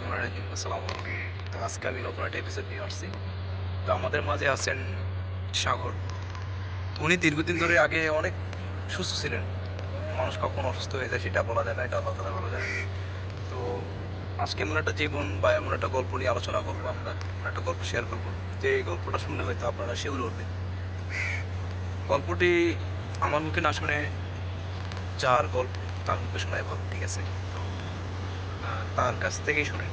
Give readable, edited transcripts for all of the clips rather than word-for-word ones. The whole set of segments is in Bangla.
রহমানিররহিম। আসসালামু আলাইকুম। তো আজকে আমি নতুন একটা এপিসোড নিয়ে আসছি। তো আমাদের মাঝে আছেন সাগর। তো উনি দীর্ঘদিন ধরে আগে অনেক সুস্থ ছিলেন। মানুষ কখন অসুস্থ হয়ে যায় সেটা বলা যায় না, এটা আল্লাহ তাআলা ভালো জানেন। তো আজকে এমন একটা জীবন বা এমন একটা গল্প নিয়ে আলোচনা করবো আমরা, একটা গল্প শেয়ার করবো, যে এই গল্পটা শুনলে হয়তো আপনারা শিউরে উঠবেন। গল্পটি আমার মুখে না শুনে যার গল্প তার মুখে শোনায় ভালো, ঠিক আছে? তো তার কাছ থেকেই শুনেন।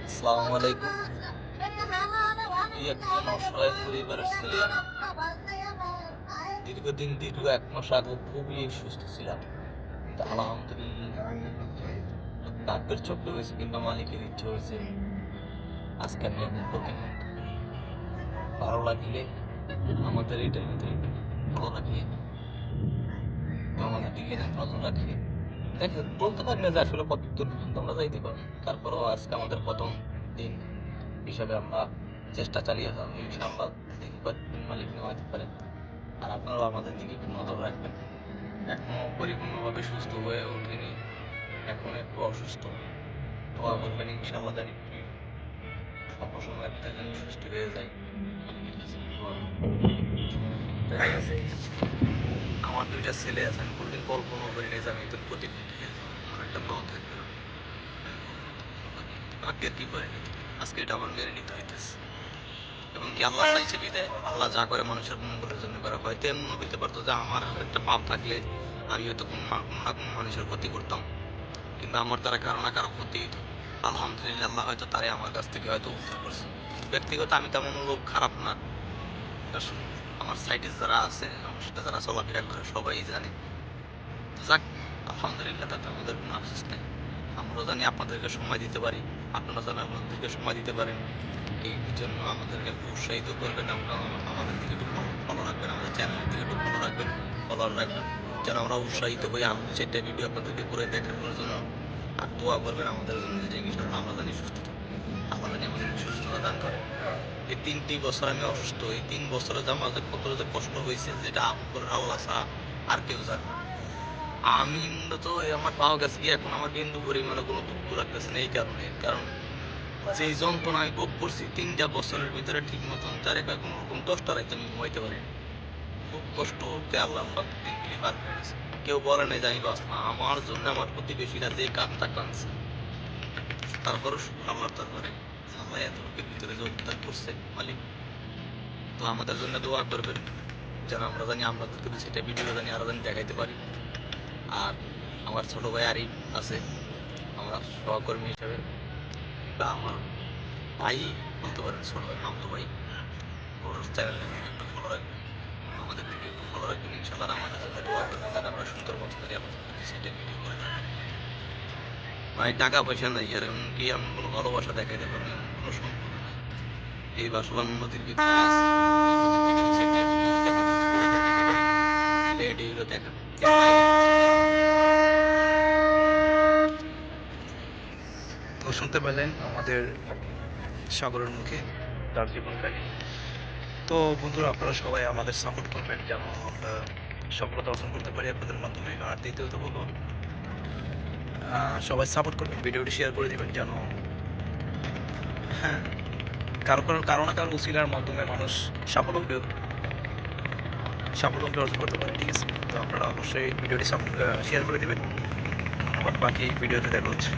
আসসালামু আলাইকুম। আমি একজন অসহায় পরিবারের ছেলে। দীর্ঘ 1 মাস আগে খুবই সুস্থ ছিলাম। তা আলহামদুলিল্লাহ ডাক্তার চোখে হয়েছে কিংবা মালিকের ইচ্ছে হয়েছে আজকে আমি এখন প্রতিনিয়ত ভালো লাগলে আমাদের এটার ভিতরে ভালো রাখি, আমাদের দিকে নজর রাখি। দেখেন, বলতে পারি না যে আসলে কত দূর পর্যন্ত আমরা যাইতে পারি। তারপরেও আজকে আমাদের প্রথম দিন হিসাবে আমরা চেষ্টা চালিয়ে যাবো ইনশাআল্লাহ। দেখি কতদিন মালিক নেওয়াতে পারে। আর আপনারাও আমাদের দিকে একটু নজর রাখবেন। এখনো পরিপূর্ণভাবে সুস্থ হয়ে ওঠেনি, এখন একটু অসুস্থ। দোয়া করবেন ইনশাআল্লাহ জানি অল্প সময়ের মধ্যে যেন সুস্থ হয়ে যায়। মালিকের কাছে দোয়া করবেন। দেখা গেছে কি, আমার দুইটা ছেলে আছে, আমি কোনোদিন কল্পনাও করি নাই যে আমি একজন প্রতিবন্ধী হয়ে যাবো, আমার একটা দল থাকবে। ভাগ্যের কি করে আজকে এটা আমার মেনে নিতে হইতেছে। এবং কি আল্লাহ চাইছে বিদায়, আল্লাহ যা করে মানুষের মঙ্গলের জন্য করে। হয়তো এমন হইতে পারতো যে আমার একটা পাপ থাকলে আমি হয়তো কোনো না কোনো মানুষের ক্ষতি করতাম, কিন্তু আমার দ্বারা কারো না কারো ক্ষতি হইতো। আলহামদুলিল্লাহ, আল্লাহ হয়তো তারে আমার কাছ থেকে হয়তো উদ্ধার করছে। ব্যক্তিগত আমি তেমন লোক খারাপ না। আসলে আমার সাইডে যারা আছে, আমার সাথে যারা চলাফেরা করে সবাই জানে। যাক, আলহামদুলিল্লাহ, তাতে আমাদের কোনো আফসোস নেই। আমরাও জানি আপনাদেরকে সময় দিতে পারি, আপনারা যেন আমাদেরকে সময় দিতে পারেন। এই জন্য আমাদেরকে একটু উৎসাহিত করবেন, আপনারা আমাদের দিকে একটু ফলো রাখবেন, আমাদের চ্যানেলের দিকে একটু ফলো রাখবেন, ফলোয়ার রাখবেন, যেন আমরা উৎসাহিত হই আরও চারটে ভিডিও আপনাদেরকে করে দেখানোর জন্য। আর দোয়া করবেন আমাদের জন্য যে ইনশাআল্লাহ আমরা জানি সুস্থ থাকি, আল্লাহ জানি আমাদেরকে সুস্থতা দান করে। এই 3টি বছর আমি অসুস্থ, এই 3 বছরে যে আমার যে কত যে কষ্ট হয়েছে, যেটা আমার আল্লাহ ছাড়া আর কেউ জানে না। আমি মূলত আমার পাওয়া গেছে কি, এখন আমার বিন্দু পরিমাণে কোনো দুঃখ লাগতেছে না। এই কারণ যে যন্ত্রণা আমি ভোগ করছি 3টা বছরের ভিতরে, ঠিক মতন তার কোনো রকম 10টা রাইতে আমি ঘুমাইতে পারি। খুব কষ্ট হতে আল্লাহ পাক দিনগুলি পার করে গেছে। কেউ বলে নাই যে আমি বাঁচলাম, আমার জন্য আমার প্রতিবেশীরা যে কামটা কানছে, তারপরে আল্লাহ তারপরে আল্লাহ এত লোকের ভিতরে যে উদ্ধার করছে মালিক। তো আমাদের জন্য দোয়া করবেন, যেন আমরা জানি আমরা সেটা ভিডিও জানি আরো জানি দেখাইতে পারি। আর আমার ছোট ভাই আরিফ আছে, আমার সহকর্মী হিসেবে, বা আমার ভাই বলতে পারেন, ছোট ভাই, মামতো ভাই। ওর চ্যানেলের দিকে একটু ফলো রাখবেন, আমাদের দিকে একটু ফলো রাখবেন ইনশাআল্লাহ। আমাদের জন্য দোয়া করবেন যেন আমরা সুন্দর মতো জানি আপনাদের সেটা ভিডিও করে থাকি। ভাই টাকা পয়সা নাই, আর এমনকি এমন কোনো ভালোবাসা দেখাইতে পারবো এমন কোনো সম্পর্ক নাই। এই বাসমান নদীর ভিতরে রেডিও দেখেন। তো শুনতে পেলেন আমাদের সাগরের মুখে তার জীবন কাহিনী। তো বন্ধুরা, আপনারা সবাই আমাদের সাপোর্ট করবেন যেন আমরা সফলতা অর্জন করতে পারি আপনাদের মাধ্যমে। আর দ্বিতীয়ত বলবো, সবাই সাপোর্ট করবেন, ভিডিওটি শেয়ার করে দেবেন যেন, হ্যাঁ, কারো না কারো উসিলার মাধ্যমে মানুষ সাফল্য সাফল্য অর্জন করতে পারে, ঠিক আছে? তো আপনারা অবশ্যই ভিডিওটি শেয়ার করে দেবেন। ধন্যবাদ, বাকি ভিডিওতে দেখা হচ্ছে।